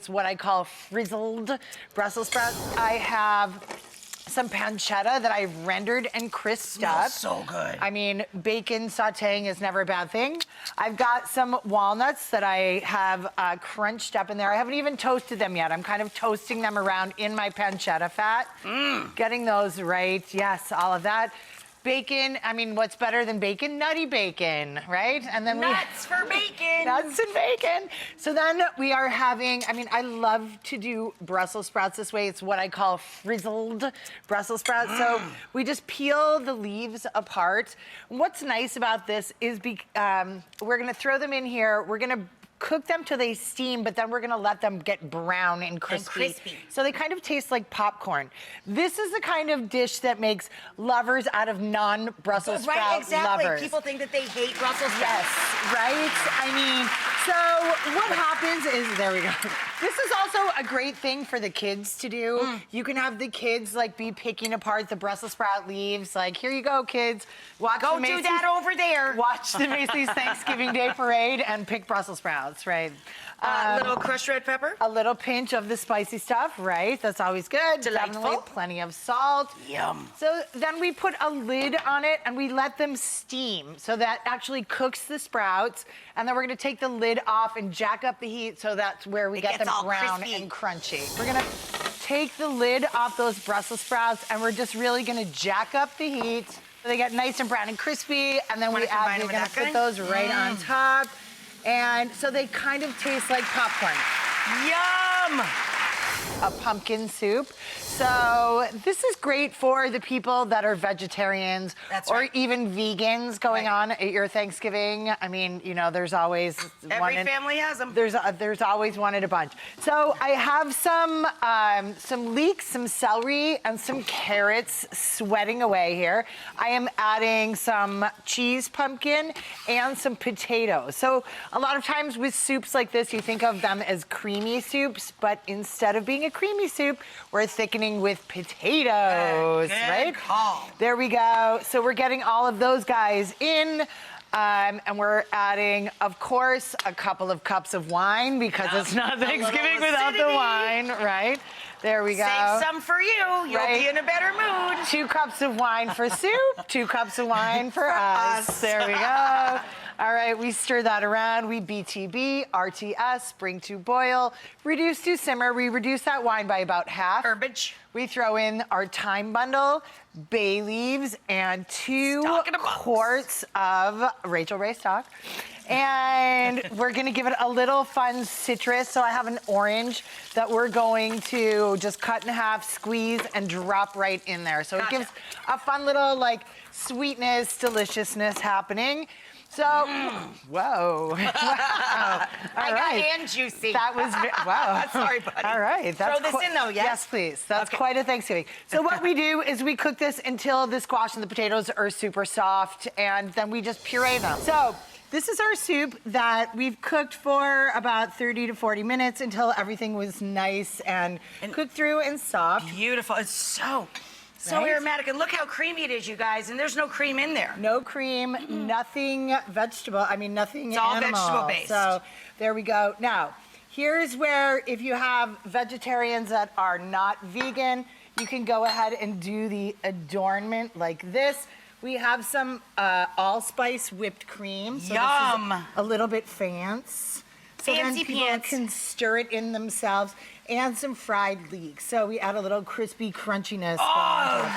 It's what I call frizzled Brussels sprouts. I have some pancetta that I've rendered and crisped up. So good. I mean, bacon sauteing is never a bad thing. I've got some walnuts that I have crunched up in there. I haven't even toasted them yet. I'm kind of toasting them around in my pancetta fat. Getting those right. Yes, all of that. Bacon, I mean, what's better than bacon? Nutty bacon, right? And then Nuts for bacon. Nuts and bacon. So then we are having, I mean, I love to do Brussels sprouts this way. It's what I call frizzled Brussels sprouts. So we just peel the leaves apart. What's nice about this is we're gonna throw them in here. We're gonna cook them till they steam, but then we're gonna let them get brown and crispy. So they kind of taste like popcorn. This is the kind of dish that makes lovers out of non-Brussels sprout Right, exactly. lovers. People think that they hate Brussels sprouts. Yes, right? I mean, so what happens is, there we go. This is also a great thing for the kids to do. You can have the kids like be picking apart the Brussels sprout leaves. Like, here you go, kids. Go do that over there. Watch the Macy's Thanksgiving Day Parade and pick Brussels sprouts, right? A little crushed red pepper. A little pinch of the spicy stuff, right? That's always good. Delightful. Definitely plenty of salt. Yum. So then we put a lid on it and we let them steam. So that actually cooks the sprouts. And then we're gonna take the lid off and jack up the heat so that's where we get them brown crispy and crunchy. We're gonna take the lid off those Brussels sprouts and we're just really gonna jack up the heat so they get nice and brown and crispy. And then we're gonna put those right on top. And so they kind of taste like popcorn. Yum! A pumpkin soup. So this is great for the people that are vegetarians or even vegans going on at your Thanksgiving. I mean, you know, there's always every family has them. There's always one in a bunch. So I have some leeks, some celery, and some carrots sweating away here. I am adding some cheese pumpkin and some potatoes. So a lot of times with soups like this, you think of them as creamy soups, but instead of being a creamy soup, we're thickening with potatoes, right? Call. There we go. So we're getting all of those guys in. And we're adding, of course, a couple of cups of wine because it's not Thanksgiving without the wine, right? There we go. Save some for you. You'll be in a better mood. 2 cups of wine for soup, 2 cups of wine for us. There we go. All right, we stir that around. We BTB, RTS, bring to boil, reduce to simmer. We reduce that wine by about half. Herbage. We throw in our thyme bundle, bay leaves, and 2 quarts of Rachael Ray stock. And we're gonna give it a little fun citrus. So I have an orange that we're going to just cut in half, squeeze, and drop right in there. So it gives a fun little like sweetness, deliciousness happening. So, whoa. Wow. I got hand juicy. That was, wow. Sorry, buddy. All right. Throw this in though, yes? Yes, please. That's quite a Thanksgiving. So what we do is we cook this until the squash and the potatoes are super soft, and then we just puree them. So this is our soup that we've cooked for about 30 to 40 minutes until everything was nice and cooked through and soft. Beautiful. It's so aromatic. And look how creamy it is, you guys. And there's no cream in there. No cream, nothing vegetable. I mean, nothing animal. It's all vegetable based. So there we go. Now, here's where if you have vegetarians that are not vegan, you can go ahead and do the adornment like this. We have some allspice whipped cream. So Yum! This is a little bit fancy. So then people can stir it in themselves, and some fried leeks. So we add a little crispy crunchiness. Oh,